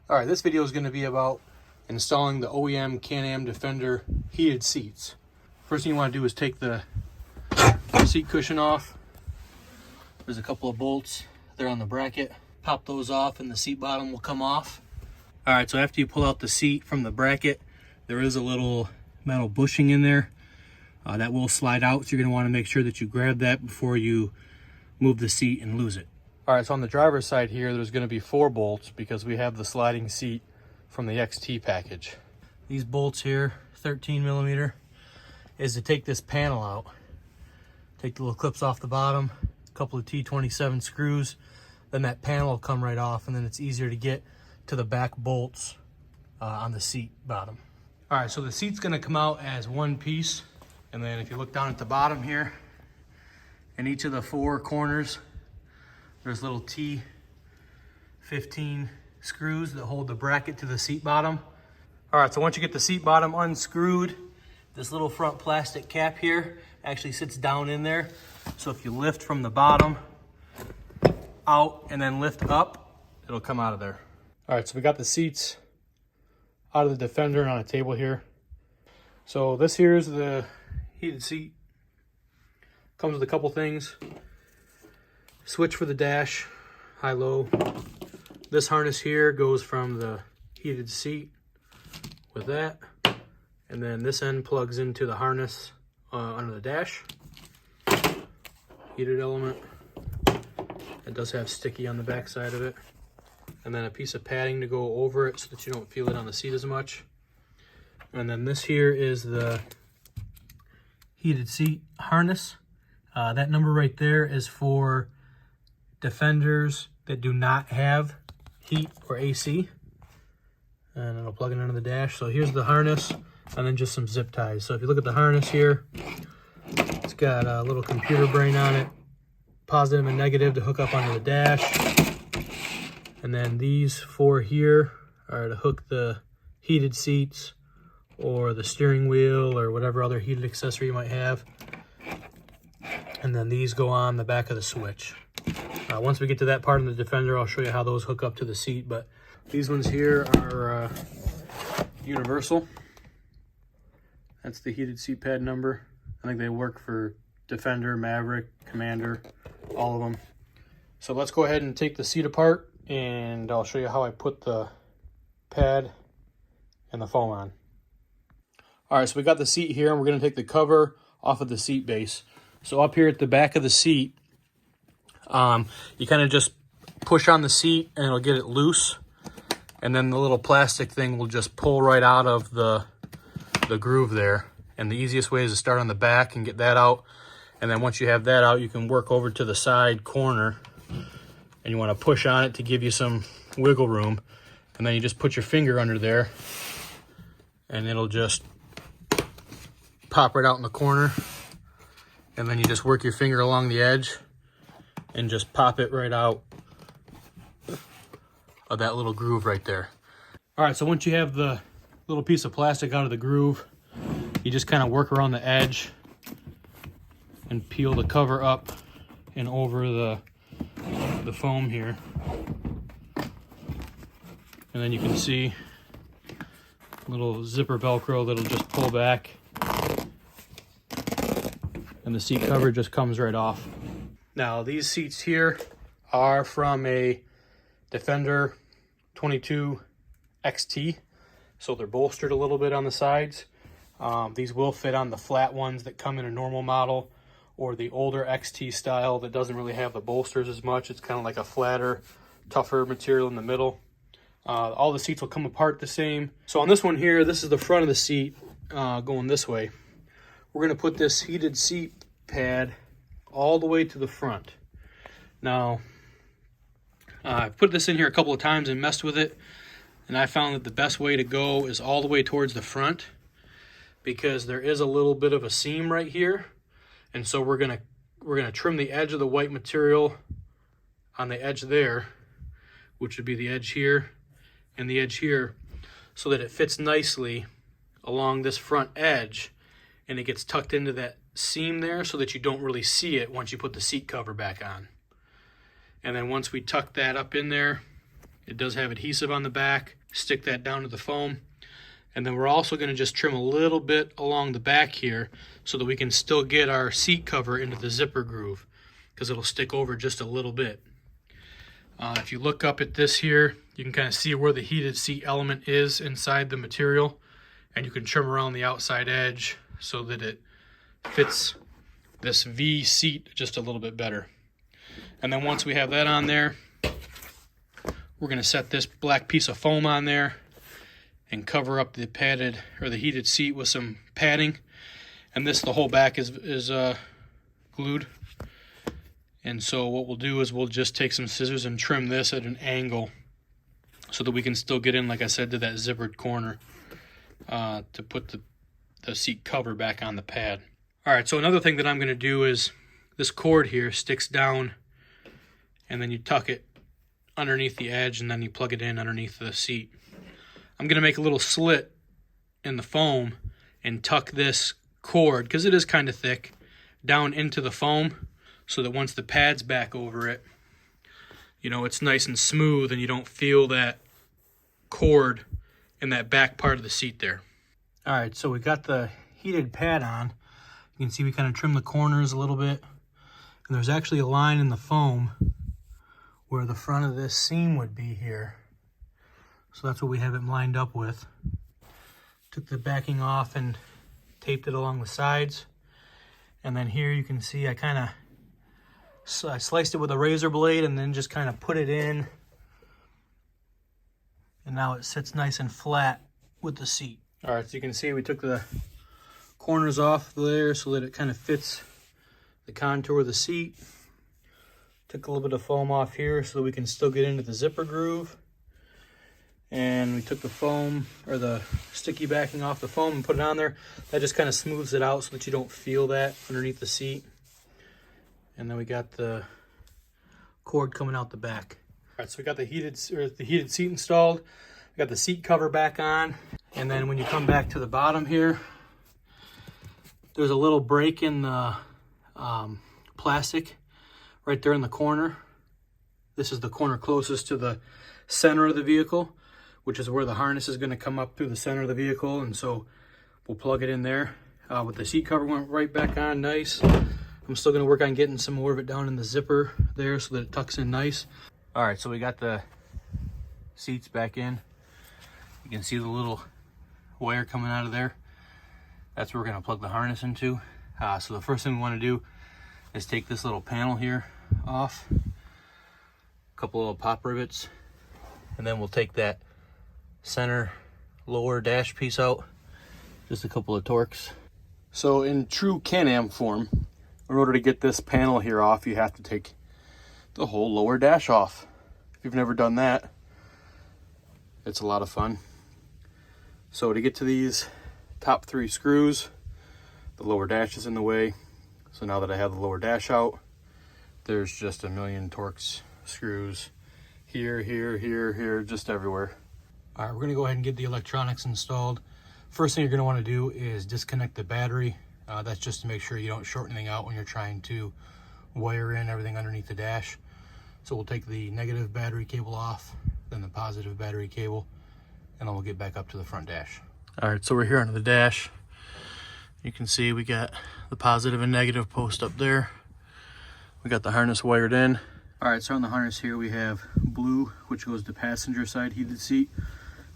All right, this video is going to be about installing the OEM Can-Am Defender heated seats. First thing you want to do is take the seat cushion off. There's a couple of bolts there on the bracket. Pop those off and the seat bottom will come off. All right, so after you pull out the seat from the bracket, there is a little metal bushing in there that will slide out. So you're going to want to make sure that you grab that before you move the seat and lose it. All right, so on the driver's side here, there's going to be 4 bolts because we have the sliding seat from the XT package. These bolts here, 13 millimeter, is to take this panel out. Take the little clips off the bottom, a couple of T27 screws, then that panel will come right off, and then it's easier to get to the back bolts on the seat bottom. All right, so the seat's going to come out as one piece, and then if you look down at the bottom here, in each of the 4 corners, there's little T15 screws that hold the bracket to the seat bottom. All right, so once you get the seat bottom unscrewed, this little front plastic cap here actually sits down in there. So if you lift from the bottom out and then lift up, it'll come out of there. All right, so we got the seats out of the Defender and on a table here. So this here is the heated seat. Comes with a couple things. Switch for the dash, high-low. This harness here goes from the heated seat with that. And then this end plugs into the harness under the dash. Heated element. It does have sticky on the back side of it. And then a piece of padding to go over it so that you don't feel it on the seat as much. And then this here is the heated seat harness. That number right there is for Defenders that do not have heat or AC. And it'll plug it into the dash. So here's the harness and then just some zip ties. So if you look at the harness here, it's got a little computer brain on it, positive and negative to hook up onto the dash. And then these 4 here are to hook the heated seats or the steering wheel or whatever other heated accessory you might have. And then these go on the back of the switch. Once we get to that part of the Defender, I'll show you how those hook up to the seat. But these ones here are universal. That's the heated seat pad number. I think they work for Defender, Maverick, Commander, all of them. So let's go ahead and take the seat apart and I'll show you how I put the pad and the foam on. All right, so we got the seat here and we're going to take the cover off of the seat base. So up here at the back of the seat, you kind of just push on the seat and it'll get it loose. And then the little plastic thing will just pull right out of the groove there. And the easiest way is to start on the back and get that out. And then once you have that out, you can work over to the side corner. And you want to push on it to give you some wiggle room. And then you just put your finger under there. And it'll just pop right out in the corner. And then you just work your finger along the edge and just pop it right out of that little groove right there. All right, so once you have the little piece of plastic out of the groove, you just kind of work around the edge and peel the cover up and over the foam here. And then you can see a little zipper Velcro that'll just pull back. And the seat cover just comes right off. Now these seats here are from a Defender 22 XT. So they're bolstered a little bit on the sides. These will fit on the flat ones that come in a normal model or the older XT style that doesn't really have the bolsters as much. It's kind of like a flatter, tougher material in the middle. All the seats will come apart the same. So on this one here, this is the front of the seat going this way. We're going to put this heated seat pad all the way to the front. Now, I put this in here a couple of times and messed with it, and I found that the best way to go is all the way towards the front because there is a little bit of a seam right here, and so we're gonna trim the edge of the white material on the edge there, which would be the edge here and the edge here, so that it fits nicely along this front edge and it gets tucked into that seam there so that you don't really see it once you put the seat cover back on. And then once we tuck that up in there It does have adhesive on the back. Stick that down to the foam. And then we're also going to just trim a little bit along the back here so that we can still get our seat cover into the zipper groove, because it'll stick over just a little bit. If you look up at this here, you can kind of see where the heated seat element is inside the material, and you can trim around the outside edge so that it fits this V seat just a little bit better. And then once we have that on there, we're going to set this black piece of foam on there and cover up the padded or the heated seat with some padding. And the whole back is glued. And so what we'll do is we'll just take some scissors and trim this at an angle so that we can still get in, like I said, to that zippered corner to put the seat cover back on the pad. All right, so another thing that I'm going to do is this cord here sticks down, and then you tuck it underneath the edge, and then you plug it in underneath the seat. I'm going to make a little slit in the foam and tuck this cord, because it is kind of thick, down into the foam so that once the pad's back over it, you know, it's nice and smooth and you don't feel that cord in that back part of the seat there. All right, so we got the heated pad on. You can see we kind of trim the corners a little bit. And there's actually a line in the foam where the front of this seam would be here. So that's what we have it lined up with. Took the backing off and taped it along the sides. And then here you can see I sliced it with a razor blade and then just kind of put it in. And now it sits nice and flat with the seat. All right, so you can see we took the corners off there so that it kind of fits the contour of the seat. Took a little bit of foam off here so that we can still get into the zipper groove. And we took the foam, or the sticky backing off the foam, and put it on there. That just kind of smooths it out so that you don't feel that underneath the seat. And then we got the cord coming out the back. All right, so we got the heated seat installed. We got the seat cover back on. And then when you come back to the bottom here, there's a little break in the plastic right there in the corner. This is the corner closest to the center of the vehicle, which is where the harness is going to come up through the center of the vehicle. And so we'll plug it in there. With the seat cover went right back on nice. I'm still going to work on getting some more of it down in the zipper there so that it tucks in nice. All right, so we got the seats back in. You can see the little wire coming out of there. That's where we're going to plug the harness into. So the first thing we want to do is take this little panel here off. A couple little pop rivets. And then we'll take that center lower dash piece out. Just a couple of torques. So in true Can-Am form, in order to get this panel here off, you have to take the whole lower dash off. If you've never done that, it's a lot of fun. So to get to these top 3 screws, the lower dash is in the way. So now that I have the lower dash out, there's just a million Torx screws here, here, here, here, just everywhere. All right, we're gonna go ahead and get the electronics installed. First thing you're gonna wanna do is disconnect the battery. That's just to make sure you don't short anything out when you're trying to wire in everything underneath the dash. So we'll take the negative battery cable off, then the positive battery cable, and then we'll get back up to the front dash. All right, so we're here under the dash. You can see we got the positive and negative post up there. We got the harness wired in. All right, so on the harness here we have blue, which goes to passenger side heated seat,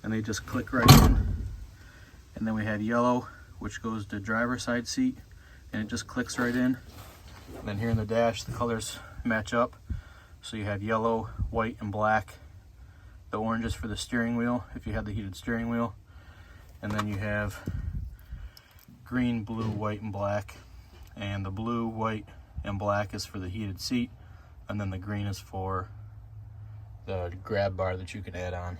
and they just click right in. And then we have yellow, which goes to driver side seat, and it just clicks right in. And then here in the dash, the colors match up. So you have yellow, white, and black. The orange is for the steering wheel, if you have the heated steering wheel. And then you have green, blue, white, and black. And the blue, white, and black is for the heated seat. And then the green is for the grab bar that you can add on.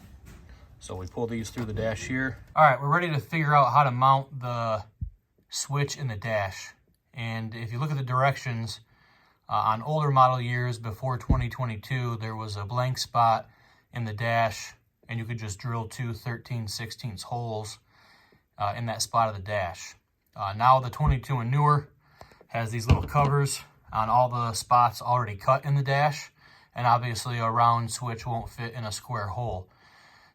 So we pull these through the dash here. All right, we're ready to figure out how to mount the switch in the dash. And if you look at the directions, on older model years before 2022, there was a blank spot in the dash, and you could just drill 2 13/16 holes in that spot of the dash. Now the 22 and newer has these little covers on all the spots already cut in the dash, and obviously a round switch won't fit in a square hole.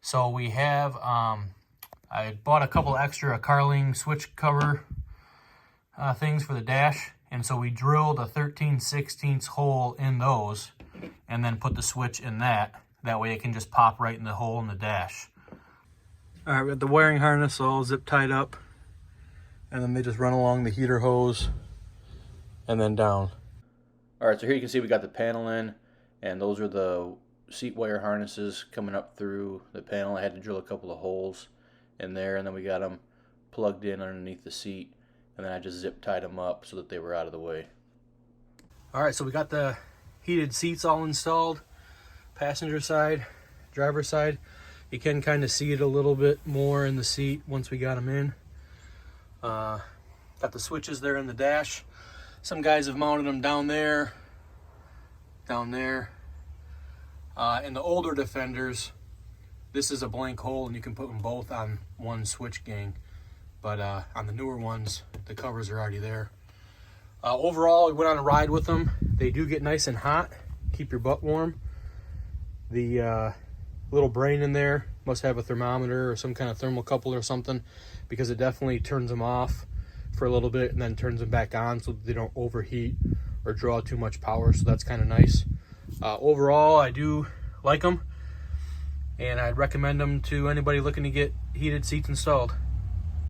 So we have, I bought a couple extra Carling switch cover things for the dash, and so we drilled a 13/16 hole in those and then put the switch in that. That way it can just pop right in the hole in the dash. All right, we got the wiring harness all zip tied up, and then they just run along the heater hose and then down. All right, so here you can see we got the panel in, and those are the seat wire harnesses coming up through the panel. I had to drill a couple of holes in there, and then we got them plugged in underneath the seat, and then I just zip tied them up so that they were out of the way. All right, so we got the heated seats all installed, passenger side, driver's side. You can kind of see it a little bit more in the seat once we got them in. Got the switches there in the dash. Some guys have mounted them down there. In the older Defenders, this is a blank hole and you can put them both on one switch gang. But on the newer ones, the covers are already there. Overall, we went on a ride with them. They do get nice and hot, keep your butt warm. The little brain in there must have a thermometer or some kind of thermocouple or something, because it definitely turns them off for a little bit and then turns them back on so that they don't overheat or draw too much power. So that's kind of nice. Overall, I do like them, and I'd recommend them to anybody looking to get heated seats installed.